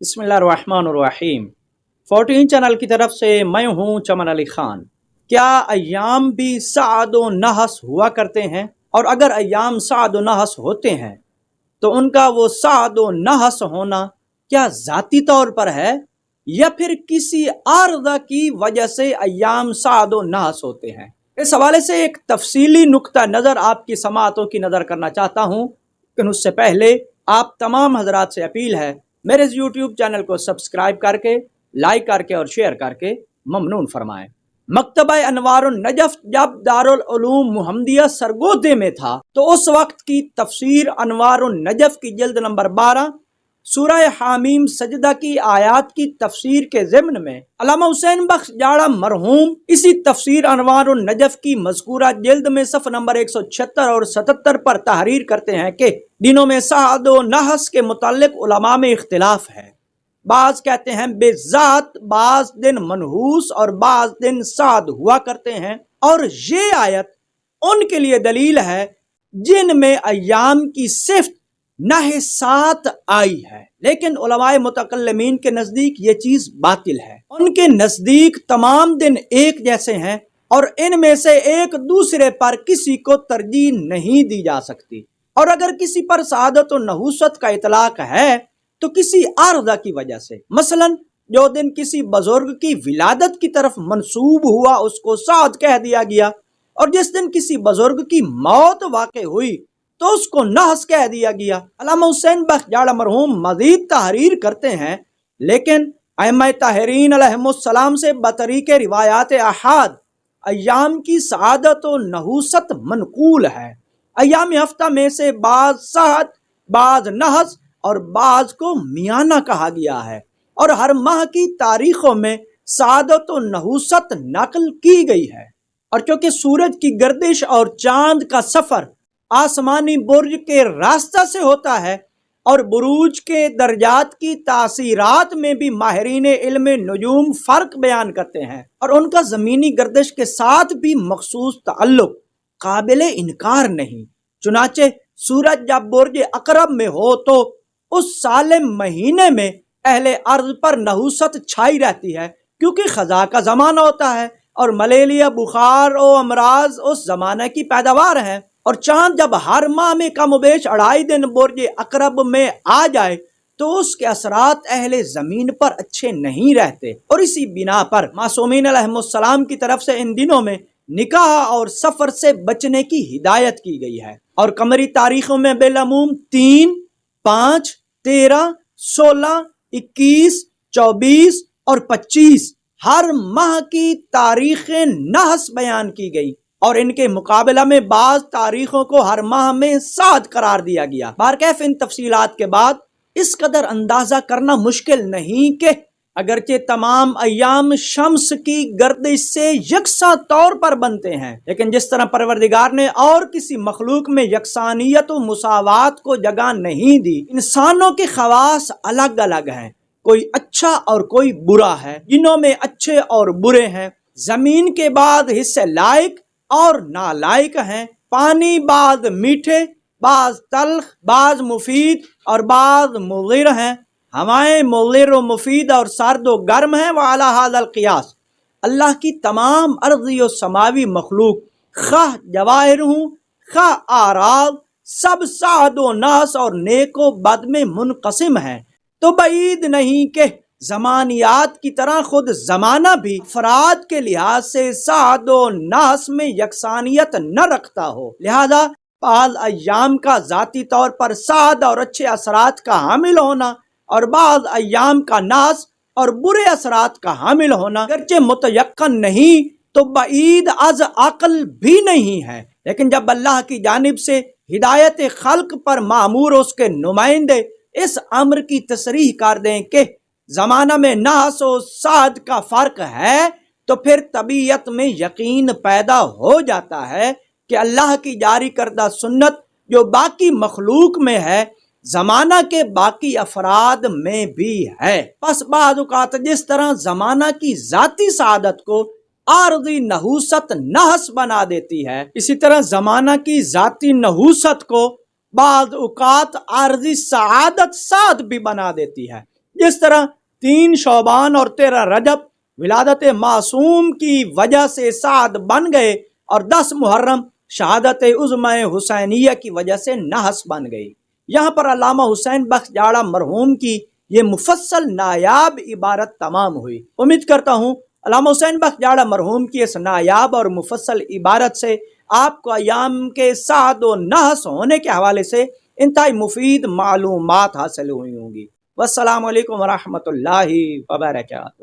बिस्मिल्लाहिर्रहमानिर्रहीम। 14 चैनल की तरफ से मैं हूँ चमन अली खान। क्या अय्याम भी साद व नहस हुआ करते हैं? और अगर अय्याम साद व नहस होते हैं तो उनका वो साद व नहस होना क्या ज़ाती तौर पर है या फिर किसी आर्ज़ा की वजह से अय्याम साद व नहस होते हैं? इस हवाले से एक तफसीली नुक्ता नज़र आपकी समाअतों की नज़र करना चाहता हूँ, लेकिन उससे पहले आप तमाम हजरात से अपील है मेरे इस यूट्यूब चैनल को सब्सक्राइब करके, लाइक करके और शेयर करके ममनून फरमाएं। मकतबा अनवारुन नजफ जब दारुल उलूम मुहम्मदिया सरगोदे में था तो उस वक्त की तफसीर अनवारुन नजफ की जिल्द नंबर 12 सूरह हामीम सजदा की आयात की तफसीर के ज़िम्न में अल्लामा हुसैन बख्श जाड़ा मरहूम इसी तफसीर अनवारुन नजफ की मज़कूरा जिल्द में सफ़ नंबर 176 और 77 पर तहरीर करते हैं कि दिनों में साद व नहस के मुताल्लिक उलमा में इख्तिलाफ है। बाज कहते हैं बेज़ात बाज दिन मनहूस और बाज दिन साद हुआ करते हैं, और ये आयत उनके लिए दलील है जिनमें अय्याम की सिफ्त नहसात आई है। लेकिन उलमाए मुतकल्लिमीन के नज़दीक ये चीज़ बातिल है। उनके नज़दीक तमाम दिन एक जैसे हैं और इनमें से एक दूसरे पर किसी को तरजीह नहीं दी जा सकती, और अगर किसी पर सआदत और नहूसत का इतलाक है तो किसी आर्ज़ा की वजह से, मसलन जो दिन किसी बुजुर्ग की विलादत की तरफ मंसूब हुआ उसको साद कह दिया गया, और जिस दिन किसी बुजुर्ग की मौत वाक़ई हुई तो उसको नहस कह दिया गया। अल्लामा हुसैन बख्श जाड़ा मरहूम मजीद तहरीर करते हैं, लेकिन अइम्मा ताहिरीन अलैहिमुस्सलाम से बतरीके रिवायात अहाद अय्याम की सआदत व नहूसत मनकूल है। अय्याम हफ्ता में से बाज साद, बाज नहस और बाज को मियाना कहा गया है, और हर माह की तारीखों में सआदत व नहूसत नकल की गई है। और चूंकि सूरज की गर्दिश और चांद का सफर आसमानी बुर्ज के रास्ता से होता है, और बुरूज के दर्जात की तासीरात में भी माहिरीन इल्म नुजूम फ़र्क बयान करते हैं, और उनका ज़मीनी गर्दिश के साथ भी मखसूस ताल्लुक काबिल इनकार नहीं। चुनाचे सूरज जब बुर्ज अकरब में हो तो उस साले महीने में अहले अर्ज पर नहूसत छाई रहती है, क्योंकि खजा का ज़माना होता है और मलेरिया, बुखार और अमराज उस ज़माने की पैदावार है। और चांद जब हर माह में कम बेश 2.5 दिन बुर्ज अकरब में आ जाए तो उसके असरात अहले ज़मीन पर अच्छे नहीं रहते, और इसी बिना पर मासूमीन अलैहिमुस्सलाम की तरफ से इन दिनों में निकाह और सफ़र से बचने की हिदायत की गई है। और कमरी तारीखों में बेलमूम 3, 5, 13, 16, 21, 24 और 25 हर माह की तारीखें नहस बयान की गई, और इनके मुकाबला में बाज तारीखों को हर माह में साद करार दिया गया। बारकैफ इन तफसीलात के बाद इस कदर अंदाजा करना मुश्किल नहीं कि अगरचे तमाम अय्याम शम्स की गर्दिश से यकसा तौर पर बनते हैं, लेकिन जिस तरह परवरदिगार ने और किसी मखलूक में यकसानियत व मुसावात को जगह नहीं दी, इंसानों के खवास अलग अलग हैं, कोई अच्छा और कोई बुरा है, जिनों में अच्छे और बुरे हैं। जमीन के बाद हिस्से लायक और नालायक हैं, पानी बाज मीठे, बाज तल्ख, बाज मुफीद और बाज मुज़िर हैं, हवाएं मुज़िर व मुफीद और सर्द व गर्म हैं। वाला हाज़ल क़ियास अल्लाह की तमाम अर्ज़ी व समावी मखलूक खाह जवाहिर हूँ खाह आराज सब साद व नास और नेक व बद में मुनक़सिम हैं, तो बईद नहीं कि ज़मानियात की तरह खुद ज़माना भी अफराद के लिहाज से साद व नास में यकसानियत न रखता हो। लिहाजा बाज़ अय्याम का ज़ाती तौर पर साद और अच्छे असरात का हामिल होना और बाज़ अय्याम का नास और बुरे असरात का हामिल होना अगरचे मुतयक्कन नहीं तो बईद अज अक़ल भी नहीं है, लेकिन जब अल्लाह की जानिब से हिदायत खल्क पर मामूर उसके नुमाइंदे इस अम्र की तसरीह कर दें कि ज़माना में नास और साद का फ़र्क है, तो फिर तबीयत में यकीन पैदा हो जाता है कि अल्लाह की जारी करदा सुन्नत जो बाकी मखलूक में है ज़माना के बाकी अफराद में भी है। बस बाज़ औक़ात जिस तरह ज़माना की ज़ाती सआदत को आर्ज़ी नहूसत नहस बना देती है, इसी तरह ज़माना की ज़ाती नहूसत को बाज़ औक़ात आर्ज़ी सआदत साद भी बना देती है। اس طرح 3 شعبان اور 13 رجب ولادت معصوم کی وجہ سے سعد بن گئے اور 10 محرم شہادت عظمی حسینیہ کی وجہ سے نحس بن گئی۔ یہاں پر علامہ حسین بخش جاڑہ مرحوم کی یہ مفصل نایاب عبارت تمام ہوئی۔ امید کرتا ہوں علامہ حسین بخش جاڑہ مرحوم کی اس نایاب اور مفصل عبارت سے آپ کو ایام کے سعد و نحس ہونے کے حوالے سے انتہائی مفید معلومات حاصل ہوئی ہوں گی۔ والسلام علیکم ورحمۃ اللہ وبرکاتہ۔